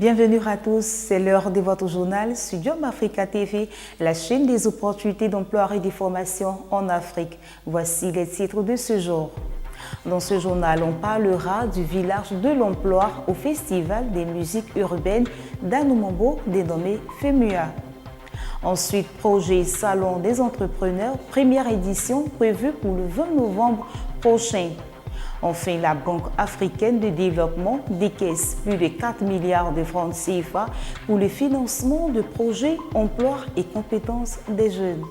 Bienvenue à tous, c'est l'heure de votre journal sur Jom Africa TV, la chaîne des opportunités d'emploi et de formation en Afrique. Voici les titres de ce jour. Dans ce journal, on parlera du village de l'emploi au Festival des musiques urbaines d'Anoumambo dénommé FEMUA. Ensuite, projet Salon des entrepreneurs, première édition prévue pour le 20 novembre prochain. Enfin, la Banque africaine de développement décaisse plus de 4 milliards de francs CFA pour le financement de projets, emplois et compétences des jeunes.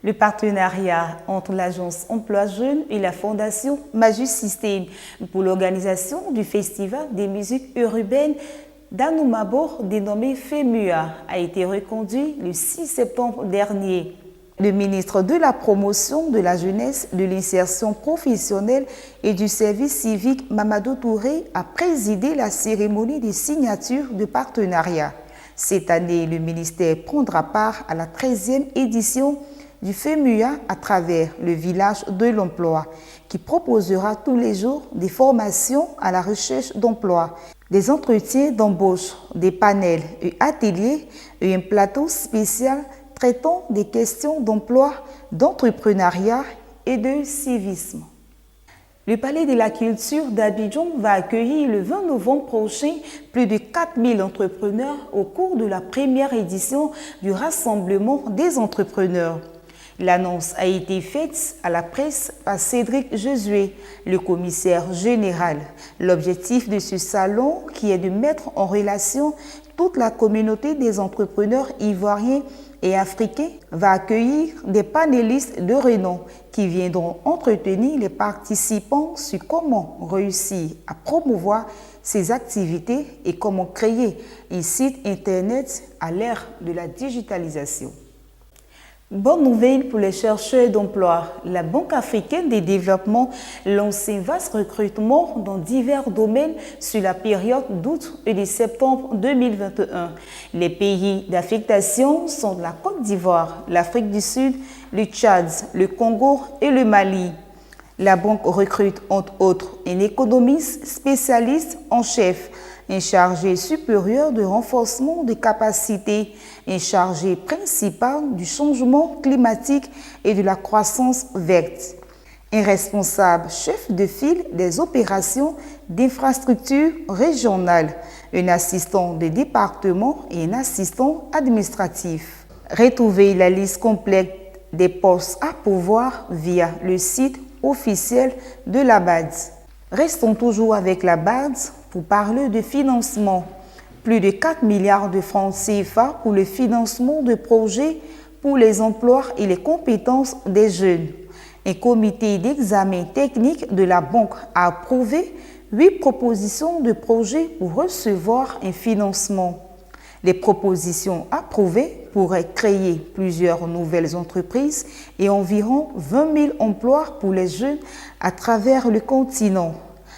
Le partenariat entre l'Agence Emploi Jeunes et la Fondation Majus System pour l'organisation du Festival des musiques urbaines d'Anoumambo dénommé FEMUA a été reconduit le 6 septembre dernier. Le ministre de la Promotion de la Jeunesse, de l'Insertion professionnelle et du Service civique, Mamadou Touré, a présidé la cérémonie de signature de partenariat. Cette année, le ministère prendra part à la 13e édition du FEMUA à travers le village de l'emploi, qui proposera tous les jours des formations à la recherche d'emploi, des entretiens d'embauche, des panels et ateliers et un plateau spécial traitant des questions d'emploi, d'entrepreneuriat et de civisme. Le Palais de la Culture d'Abidjan va accueillir le 20 novembre prochain plus de 4000 entrepreneurs au cours de la première édition du Rassemblement des entrepreneurs. L'annonce a été faite à la presse par Cédric Josué, le commissaire général. L'objectif de ce salon, qui est de mettre en relation toute la communauté des entrepreneurs ivoiriens et africains, va accueillir des panélistes de renom qui viendront entretenir les participants sur comment réussir à promouvoir ces activités et comment créer un site internet à l'ère de la digitalisation. Bonne nouvelle pour les chercheurs d'emploi. La Banque africaine de développement lance un vaste recrutement dans divers domaines sur la période d'août et de septembre 2021. Les pays d'affectation sont la Côte d'Ivoire, l'Afrique du Sud, le Tchad, le Congo et le Mali. La banque recrute entre autres un économiste spécialiste en chef, un chargé supérieur de renforcement des capacités, un chargé principal du changement climatique et de la croissance verte, un responsable chef de file des opérations d'infrastructure régionales, un assistant de département et un assistant administratif. Retrouvez la liste complète des postes à pourvoir via le site officiel de la BAD. Restons toujours avec la BAD pour parler de financement. Plus de 4 milliards de francs CFA pour le financement de projets pour les emplois et les compétences des jeunes. Un comité d'examen technique de la banque a approuvé 8 propositions de projets pour recevoir un financement. Les propositions approuvées pourraient créer plusieurs nouvelles entreprises et environ 20 000 emplois pour les jeunes à travers le continent.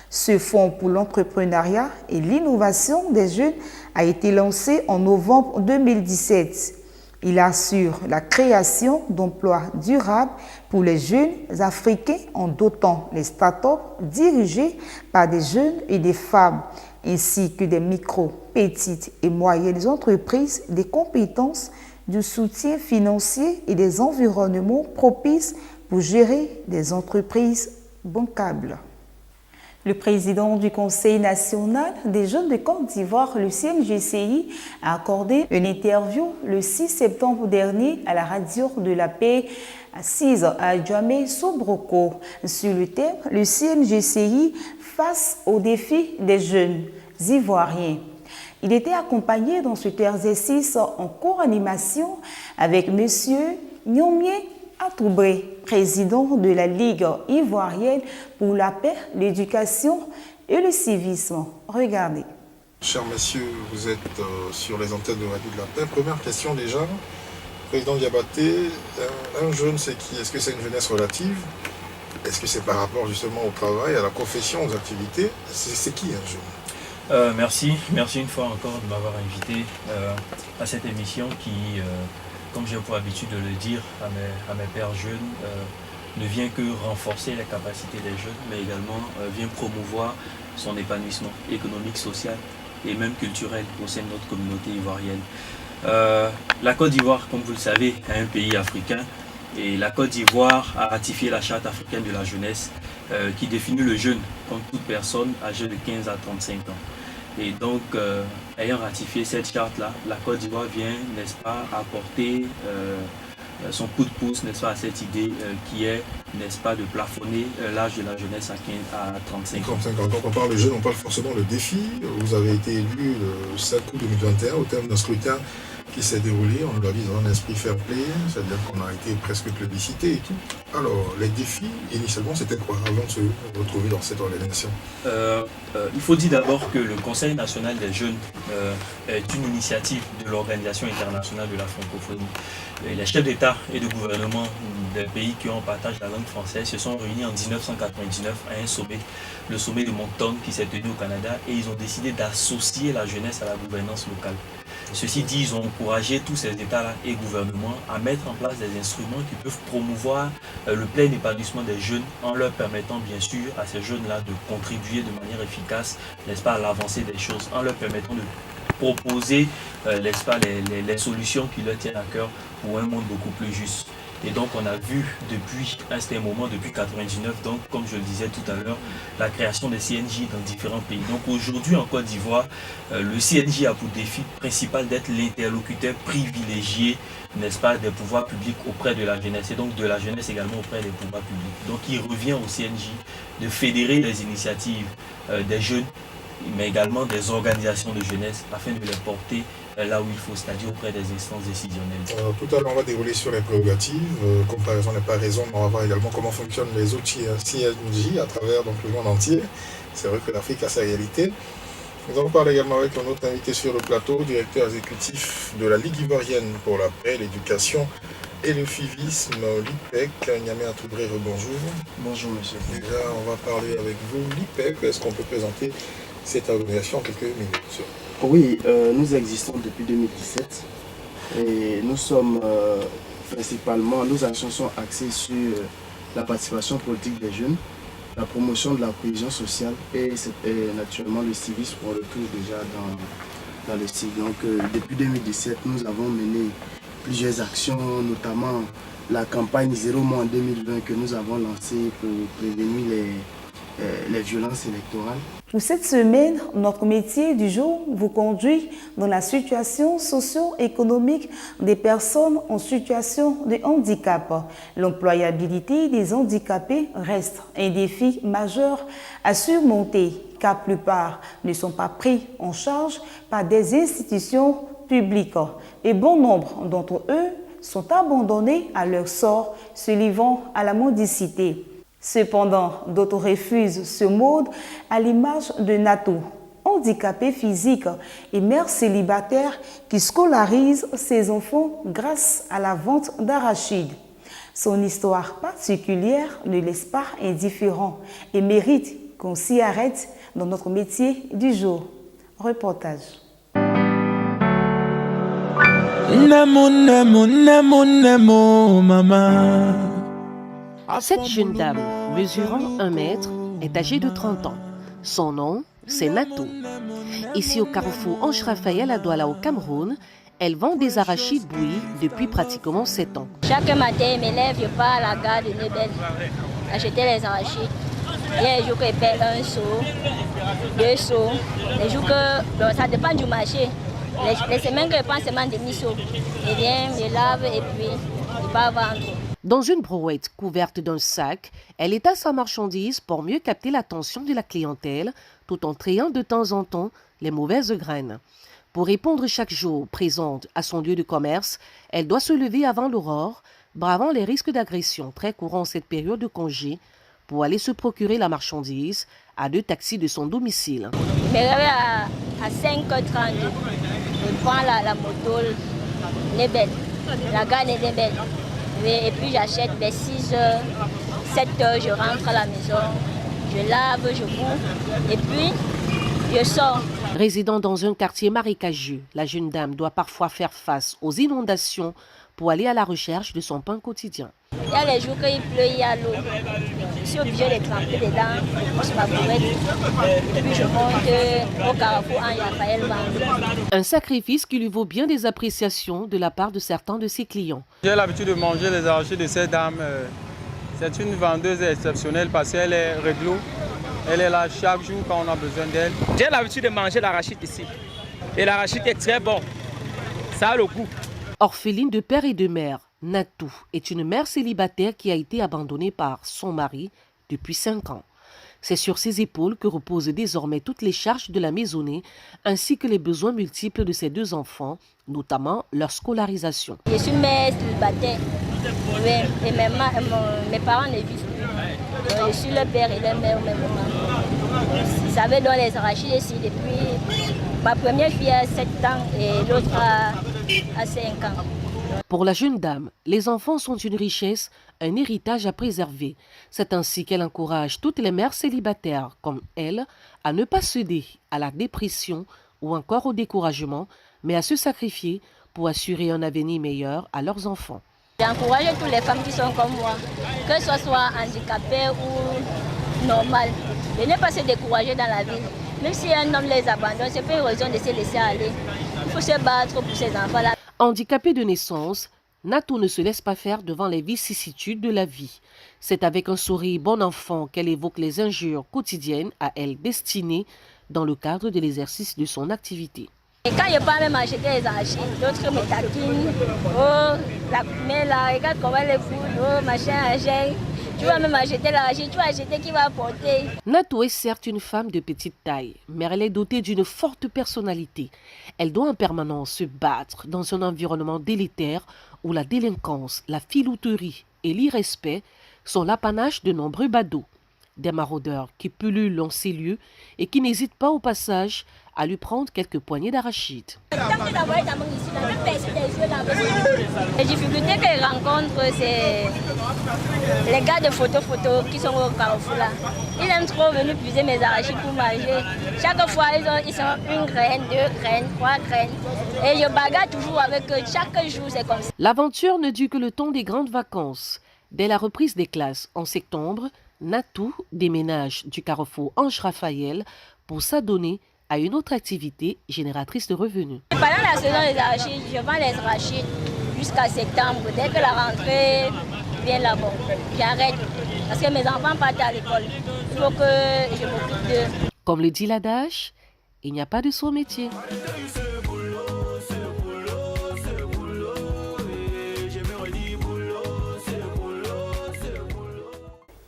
Ce fonds pour l'entrepreneuriat et l'innovation des jeunes a été lancé en novembre 2017. Il assure la création d'emplois durables pour les jeunes africains en dotant les startups dirigées par des jeunes et des femmes, ainsi que des micro, petites et moyennes entreprises des compétences, du soutien financier et des environnements propices pour gérer des entreprises bancables. Le président du Conseil national des jeunes de Côte d'Ivoire, le CNGCI, a accordé une interview le 6 septembre dernier à la radio de la paix assise à Djamé-Sobroko sur le thème « Le CNGCI face aux défis des jeunes ivoiriens ». Il était accompagné dans cet exercice en co-animation avec M. Nyomie Atoubré, président de la Ligue ivoirienne pour la paix, l'éducation et le civisme. Regardez. Chers messieurs, vous êtes sur les antennes de Radio de la Paix. Première question déjà. Président Diabaté, un jeune, c'est qui? Est-ce que c'est une jeunesse relative? Est-ce que c'est par rapport justement au travail, à la profession, aux activités? C'est qui un jeune? Merci une fois encore de m'avoir invité à cette émission qui, comme j'ai pour habitude de le dire à mes pairs jeunes, ne vient que renforcer les capacités des jeunes, mais également vient promouvoir son épanouissement économique, social et même culturelle au sein de notre communauté ivoirienne. La Côte d'Ivoire, comme vous le savez, est un pays africain et la Côte d'Ivoire a ratifié la Charte africaine de la jeunesse qui définit le jeune comme toute personne âgée de 15 à 35 ans. Et donc, ayant ratifié cette charte-là, la Côte d'Ivoire vient, n'est-ce pas, apporter son coup de pouce, n'est-ce pas, à cette idée qui est, n'est-ce pas, de plafonner l'âge de la jeunesse à 35 ans. 35 ans. Quand on parle de jeunes, on parle forcément de défi. Vous avez été élu le 7 août 2021 au terme d'un scrutin qui s'est déroulé, on l'a dit, dans un esprit fair play, c'est-à-dire qu'on a été presque plébiscité et tout. Alors, les défis, initialement, c'était quoi avant de se retrouver dans cette organisation? Il faut dire d'abord que le Conseil national des jeunes est une initiative de l'Organisation internationale de la francophonie. Et les chefs d'État et de gouvernement des pays qui ont partagé la langue française se sont réunis en 1999 à un sommet, le sommet de Moncton qui s'est tenu au Canada, et ils ont décidé d'associer la jeunesse à la gouvernance locale. Ceci dit, ils ont encouragé tous ces États-là et gouvernements à mettre en place des instruments qui peuvent promouvoir le plein épanouissement des jeunes en leur permettant bien sûr à ces jeunes-là de contribuer de manière efficace, n'est-ce pas, à l'avancée des choses, en leur permettant de proposer, n'est-ce pas, les solutions qui leur tiennent à cœur pour un monde beaucoup plus juste. Et donc on a vu depuis un certain moment, depuis 1999, donc comme je le disais tout à l'heure, la création des CNJ dans différents pays. Donc aujourd'hui en Côte d'Ivoire, le CNJ a pour défi principal d'être l'interlocuteur privilégié, n'est-ce pas, des pouvoirs publics auprès de la jeunesse, et donc de la jeunesse également auprès des pouvoirs publics. Donc il revient au CNJ de fédérer les initiatives des jeunes, mais également des organisations de jeunesse afin de les porter là où il faut, c'est-à-dire auprès des instances décisionnelles. Tout à l'heure, on va dérouler sur les prérogatives. Comparaison n'est pas raison, mais on va voir également comment fonctionnent les autres CNJ à travers donc, le monde entier. C'est vrai que l'Afrique a sa réalité. Nous allons parler également avec un autre invité sur le plateau, directeur exécutif de la Ligue ivoirienne pour la paix, l'éducation et le civisme, l'IPEC. Niamé Atoubré, bonjour. Bonjour monsieur. Déjà, on va parler avec vous. L'IPEC, est-ce qu'on peut présenter cette organisation en quelques minutes? Oui, nous existons depuis 2017 et nous sommes principalement, nos actions sont axées sur la participation politique des jeunes, la promotion de la cohésion sociale et naturellement le civisme qu'on retrouve déjà dans le cycle. Donc depuis 2017, nous avons mené plusieurs actions, notamment la campagne Zéro mois en 2020 que nous avons lancée pour prévenir les violences électorales. Pour cette semaine, notre métier du jour vous conduit dans la situation socio-économique des personnes en situation de handicap. L'employabilité des handicapés reste un défi majeur à surmonter, car la plupart ne sont pas pris en charge par des institutions publiques. Et bon nombre d'entre eux sont abandonnés à leur sort, se livrant à la mendicité. Cependant, d'autres refusent ce mode à l'image de Natou, handicapé physique et mère célibataire qui scolarise ses enfants grâce à la vente d'arachides. Son histoire particulière ne laisse pas indifférent et mérite qu'on s'y arrête dans notre métier du jour. Reportage. Namo, namo, namo, namo, maman. Cette jeune dame, mesurant 1 mètre, est âgée de 30 ans. Son nom, c'est Natou. Ici au carrefour Ange Raphaël à Douala au Cameroun, elle vend des arachides bouillis depuis pratiquement 7 ans. Chaque matin, je me lève, je pars à la gare de Nebel, acheter les arachides. Il y a des jours que je paie 1 seau, 2 seaux. Les jours que, donc ça dépend du marché. Les semaines que je prends seulement demi-seau. Je viens, je lave et puis je pars vendre. Dans une brouette couverte d'un sac, elle étale sa marchandise pour mieux capter l'attention de la clientèle, tout en trayant de temps en temps les mauvaises graines. Pour répondre chaque jour présente à son lieu de commerce, elle doit se lever avant l'aurore, bravant les risques d'agression très courants en cette période de congé, pour aller se procurer la marchandise à 2 taxis de son domicile. Je me réveille à 5h30. Je prends la moto Nebel, la gare de Nebel. Et puis j'achète vers 6h, 7h, je rentre à la maison, je lave, je bouffe et puis je sors. Résidant dans un quartier marécageux, la jeune dame doit parfois faire face aux inondations pour aller à la recherche de son pain quotidien. Il y a les jours qu'il pleut, il y a l'eau. Je suis obligée de tremper dedans sur ma bourrette. Et puis je monte au carrefour en Raphaël Bang. Un sacrifice qui lui vaut bien des appréciations de la part de certains de ses clients. J'ai l'habitude de manger les arachides de cette dame. C'est une vendeuse exceptionnelle parce qu'elle est réglo. Elle est là chaque jour quand on a besoin d'elle. J'ai l'habitude de manger l'arachide ici. Et l'arachide est très bon. Ça a le goût. Orpheline de père et de mère, Natou est une mère célibataire qui a été abandonnée par son mari depuis 5 ans. C'est sur ses épaules que reposent désormais toutes les charges de la maisonnée ainsi que les besoins multiples de ses 2 enfants, notamment leur scolarisation. Je suis mère célibataire. Oui, et mes parents ne vivent plus. Je suis le père et la mère au même moment. Vous savez, dans les arachides ici, depuis ma première fille a 7 ans et l'autre a 5 ans. Pour la jeune dame, les enfants sont une richesse, un héritage à préserver. C'est ainsi qu'elle encourage toutes les mères célibataires comme elle à ne pas céder à la dépression ou encore au découragement, mais à se sacrifier pour assurer un avenir meilleur à leurs enfants. J'encourage toutes les femmes qui sont comme moi, que ce soit handicapées ou normales, de ne pas se décourager dans la vie. Même si un homme les abandonne, c'est pas une raison de se laisser aller. Il faut se battre pour ces enfants-là. Handicapée de naissance, Natou ne se laisse pas faire devant les vicissitudes de la vie. C'est avec un sourire bon enfant qu'elle évoque les injures quotidiennes à elle destinées dans le cadre de l'exercice de son activité. Et quand je pars même acheter les arachides, d'autres me taquinent. Oh, la mais là, regarde comment elle est fou. Oh, machin, machin. Tu vas même acheter l'arachide, tu vas acheter qui va apporter. Natou est certes une femme de petite taille, mais elle est dotée d'une forte personnalité. Elle doit en permanence se battre dans un environnement délétère où la délinquance, la filouterie et l'irrespect sont l'apanage de nombreux badauds. Des maraudeurs qui pullulent en ces lieux et qui n'hésitent pas au passage à lui prendre quelques poignées d'arachides. Les difficultés que je rencontre, c'est les gars de photo qui sont au carrefour là. Ils aiment trop venir puiser mes arachides pour manger. Chaque fois, ils sont 1 graine, 2 graines, 3 graines. Et je bagarre toujours avec eux. Chaque jour, c'est comme ça. L'aventure ne dure que le temps des grandes vacances. Dès la reprise des classes en septembre, Natou déménage du carrefour Ange Raphaël pour s'adonner à une autre activité génératrice de revenus. Pendant la saison des arachides, je vends les arachides jusqu'à septembre. Dès que la rentrée vient là-bas, j'arrête parce que mes enfants partent à l'école. Il faut que je m'occupe d'eux. Comme le dit l'adage, il n'y a pas de sot métier.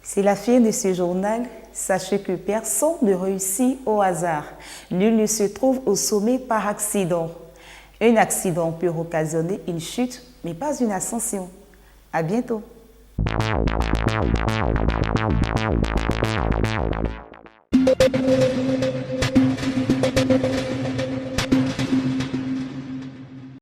C'est la fin de ce journal. Sachez que personne ne réussit au hasard. Nul ne se trouve au sommet par accident. Un accident peut occasionner une chute, mais pas une ascension. À bientôt.